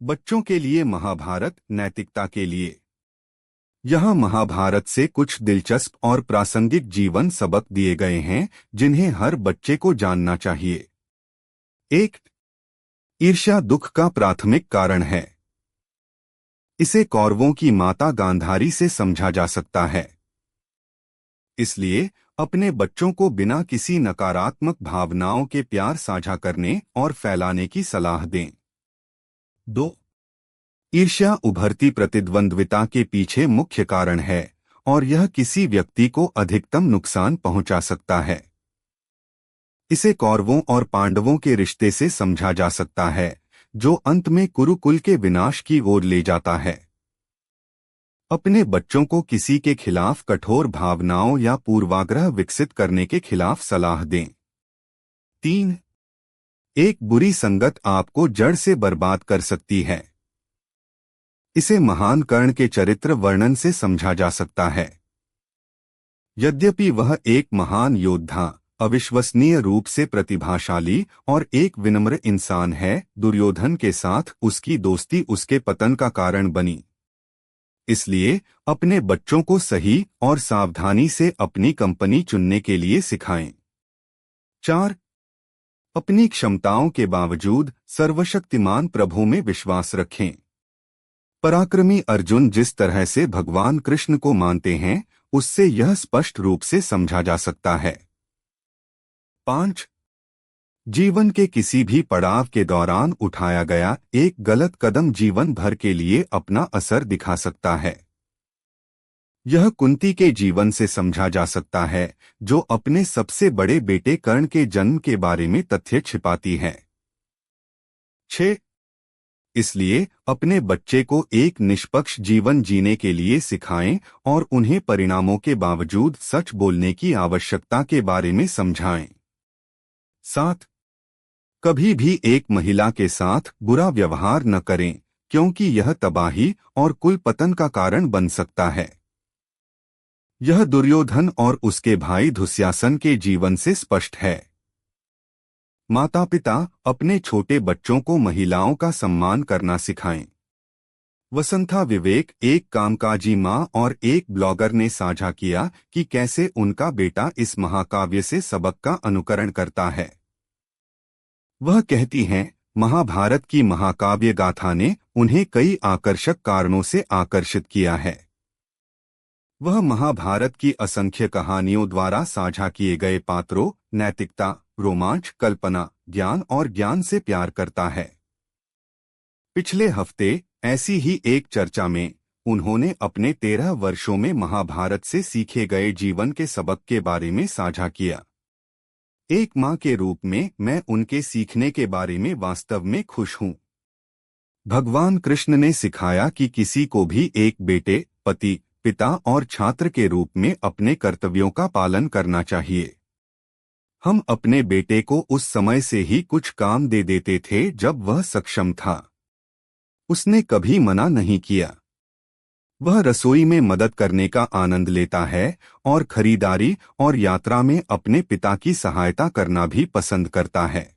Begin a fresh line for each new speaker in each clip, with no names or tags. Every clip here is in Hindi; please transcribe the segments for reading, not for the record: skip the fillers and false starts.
बच्चों के लिए महाभारत नैतिकता के लिए। यहाँ महाभारत से कुछ दिलचस्प और प्रासंगिक जीवन सबक दिए गए हैं जिन्हें हर बच्चे को जानना चाहिए। 1. ईर्ष्या दुख का प्राथमिक कारण है। इसे कौरवों की माता गांधारी से समझा जा सकता है। इसलिए अपने बच्चों को बिना किसी नकारात्मक भावनाओं के प्यार साझा करने और फैलाने की सलाह दें। 2. ईर्ष्या उभरती प्रतिद्वंद्विता के पीछे मुख्य कारण है और यह किसी व्यक्ति को अधिकतम नुकसान पहुंचा सकता है। इसे कौरवों और पांडवों के रिश्ते से समझा जा सकता है जो अंत में कुरुकुल के विनाश की ओर ले जाता है। अपने बच्चों को किसी के खिलाफ कठोर भावनाओं या पूर्वाग्रह विकसित करने के खिलाफ सलाह दें। 3. एक बुरी संगत आपको जड़ से बर्बाद कर सकती है। इसे महान कर्ण के चरित्र वर्णन से समझा जा सकता है। यद्यपि वह एक महान योद्धा, अविश्वसनीय रूप से प्रतिभाशाली और एक विनम्र इंसान है, दुर्योधन के साथ उसकी दोस्ती उसके पतन का कारण बनी। इसलिए अपने बच्चों को सही और सावधानी से अपनी कंपनी चुनने के लिए सिखाएं। 4. अपनी क्षमताओं के बावजूद सर्वशक्तिमान प्रभु में विश्वास रखें। पराक्रमी अर्जुन जिस तरह से भगवान कृष्ण को मानते हैं उससे यह स्पष्ट रूप से समझा जा सकता है। 5. जीवन के किसी भी पड़ाव के दौरान उठाया गया एक गलत कदम जीवन भर के लिए अपना असर दिखा सकता है। यह कुंती के जीवन से समझा जा सकता है जो अपने सबसे बड़े बेटे कर्ण के जन्म के बारे में तथ्य छिपाती है। 6. इसलिए अपने बच्चे को एक निष्पक्ष जीवन जीने के लिए सिखाएं और उन्हें परिणामों के बावजूद सच बोलने की आवश्यकता के बारे में समझाएं। 7. कभी भी एक महिला के साथ बुरा व्यवहार न करें क्योंकि यह तबाही और कुल पतन का कारण बन सकता है। यह दुर्योधन और उसके भाई दुःशासन के जीवन से स्पष्ट है। माता पिता अपने छोटे बच्चों को महिलाओं का सम्मान करना सिखाएं। वसंथा विवेक, एक कामकाजी माँ और एक ब्लॉगर, ने साझा किया कि कैसे उनका बेटा इस महाकाव्य से सबक का अनुकरण करता है। वह कहती हैं, महाभारत की महाकाव्य गाथा ने उन्हें कई आकर्षक कारणों से आकर्षित किया है। वह महाभारत की असंख्य कहानियों द्वारा साझा किए गए पात्रों, नैतिकता, रोमांच, कल्पना, ज्ञान और ज्ञान से प्यार करता है। पिछले हफ्ते ऐसी ही एक चर्चा में उन्होंने अपने 13 वर्षों में महाभारत से सीखे गए जीवन के सबक के बारे में साझा किया। एक माँ के रूप में मैं उनके सीखने के बारे में वास्तव में खुश हूँ। भगवान कृष्ण ने सिखाया कि किसी को भी एक बेटे, पति, पिता और छात्र के रूप में अपने कर्तव्यों का पालन करना चाहिए। हम अपने बेटे को उस समय से ही कुछ काम दे देते थे जब वह सक्षम था। उसने कभी मना नहीं किया। वह रसोई में मदद करने का आनंद लेता है और खरीदारी और यात्रा में अपने पिता की सहायता करना भी पसंद करता है।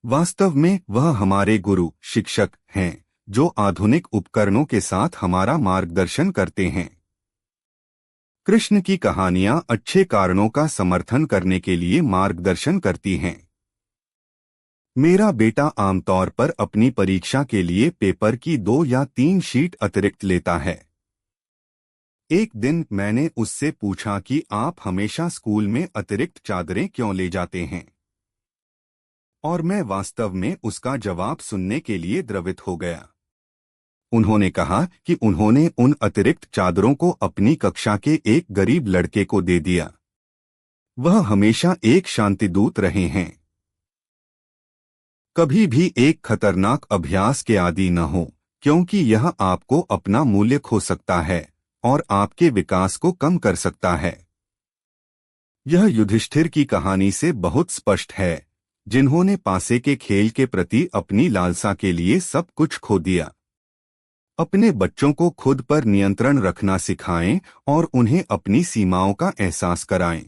वास्तव में वह हमारे गुरु, शिक्षक हैं जो आधुनिक उपकरणों के साथ हमारा मार्गदर्शन करते हैं। कृष्ण की कहानियां अच्छे कारणों का समर्थन करने के लिए मार्गदर्शन करती हैं। मेरा बेटा आमतौर पर अपनी परीक्षा के लिए पेपर की 2 या 3 शीट अतिरिक्त लेता है। एक दिन मैंने उससे पूछा कि आप हमेशा स्कूल में अतिरिक्त चादरें क्यों ले जाते हैं, और मैं वास्तव में उसका जवाब सुनने के लिए द्रवित हो गया। उन्होंने कहा कि उन्होंने उन अतिरिक्त चादरों को अपनी कक्षा के एक गरीब लड़के को दे दिया। वह हमेशा एक शांतिदूत रहे हैं। कभी भी एक खतरनाक अभ्यास के आदी न हो क्योंकि यह आपको अपना मूल्य खो सकता है और आपके विकास को कम कर सकता है। यह युधिष्ठिर की कहानी से बहुत स्पष्ट है, जिन्होंने पासे के खेल के प्रति अपनी लालसा के लिए सब कुछ खो दिया। अपने बच्चों को खुद पर नियंत्रण रखना सिखाएं और उन्हें अपनी सीमाओं का एहसास कराएं।